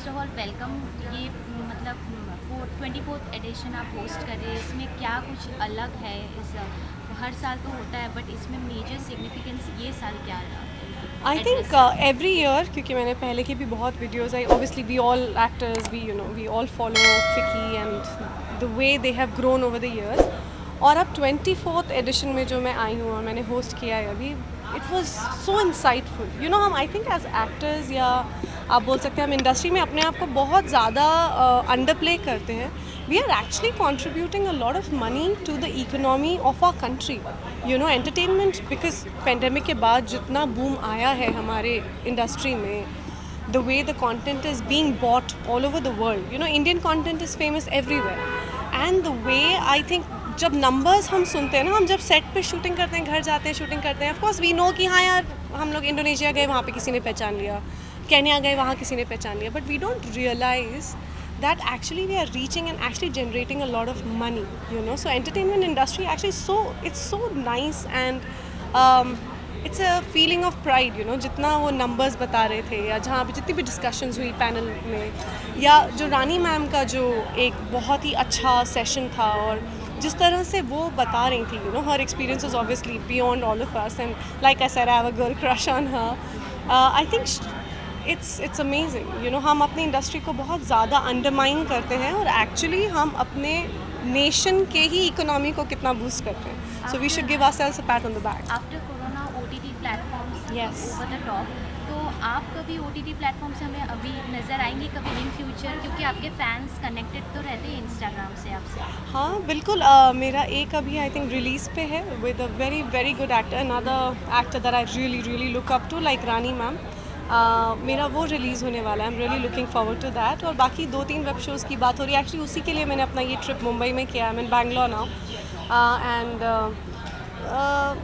First of all welcome. ये मतलब 24th addition आप होस्ट कर रहे हैं, इसमें क्या कुछ अलग है? इस हर साल तो होता है बट इसमें मेजर सिग्निफिकेंस ये साल क्या आई एड्रेस थिंक करते हैं? एवरी ईयर, क्योंकि मैंने पहले की भी बहुत वीडियोज़ आई, obviously we all actors, we all follow Fiki and the way they have grown over the years. और अब 24th एडिशन में जो मैं आई हूँ और मैंने होस्ट किया है अभी, इट वॉज सो इंसाइटफुल। हम आई थिंक एज एक्टर्स, या आप बोल सकते हैं हम इंडस्ट्री में अपने आप को बहुत ज़्यादा अंडर प्ले करते हैं। We are actually contributing a lot of money to the economy of our country. Entertainment, because pandemic के बाद जितना बूम आया है हमारे इंडस्ट्री में, the way the content is being bought all over the world. Indian content is famous everywhere. And the way I think, जब numbers हम सुनते हैं ना, हम जब सेट पे शूटिंग करते हैं, घर जाते हैं, शूटिंग करते हैं, ऑफ कोर्स वी नो कि हाँ यार, हम लोग इंडोनेशिया गए, वहाँ पे किसी ने पहचान लिया, केन्या गए, वहाँ किसी ने पहचान लिया, but we don't realise that actually we are reaching and actually generating a lot of money. So entertainment industry actually, it's so nice, and it's a feeling of pride. जितना वो numbers बता रहे थे, या जहाँ पे जितनी भी discussions हुई पैनल में, या जो रानी मैम का जो एक बहुत ही अच्छा सेशन था, और जिस तरह से वो बता रही थी, her experience is obviously beyond all of us, and like I said, I have a girl crush on her. I think it's amazing. हम अपनी इंडस्ट्री को बहुत ज़्यादा अंडरमाइन करते हैं, और एक्चुअली हम अपने नेशन के ही इकोनॉमी को कितना बूस्ट करते हैं। So we should give ourselves a pat on the back. After corona OTT platforms Yes. Over the top, तो आप कभी OTT प्लेटफॉर्म से हमें अभी नज़र आएंगे कभी इन फ्यूचर, क्योंकि आपके फैंस कनेक्टेड तो रहते हैं इंस्टाग्राम से आपसे? हाँ बिल्कुल। मेरा एक अभी आई थिंक रिलीज़ पे है with a very very good actor, another actor that I really really look up to, like Rani ma'am. मेरा वो रिलीज़ होने वाला है। I am really looking forward to that. और बाकी 2-3 वेब शोज़ की बात हो रही है, एक्चुअली उसी के लिए मैंने अपना ये ट्रिप मुंबई में किया। I am in Bangalore now, and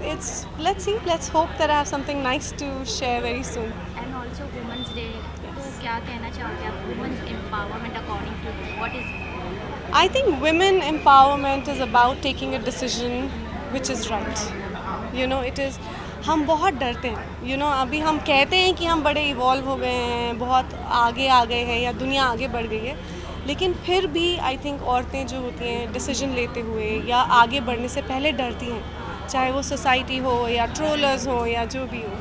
it's let's hope that I have something nice to share very soon. And also women's day, तो क्या कहना चाहोगे आप women's empowerment according to what is? I think women empowerment is about taking a decision which is right. It is, हम बहुत डरते हैं। अभी हम कहते हैं कि हम बड़े इवॉल्व हो गए हैं, बहुत आगे आ गए हैं, या दुनिया आगे बढ़ गई है, लेकिन फिर भी आई थिंक औरतें जो होती हैं डिसीजन लेते हुए या आगे बढ़ने से पहले डरती हैं, चाहे वो सोसाइटी हो या ट्रोलर्स हो या जो भी हो।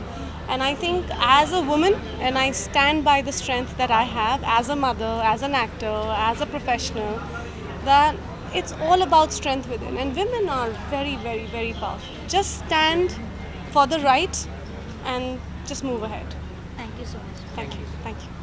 And I think as a woman, and I stand by the strength that I have as a mother, as an actor, as a professional, that it's all about strength within. And women are very, very, very powerful. Just stand for the right and just move ahead. Thank you so much. Thank you. Thank you.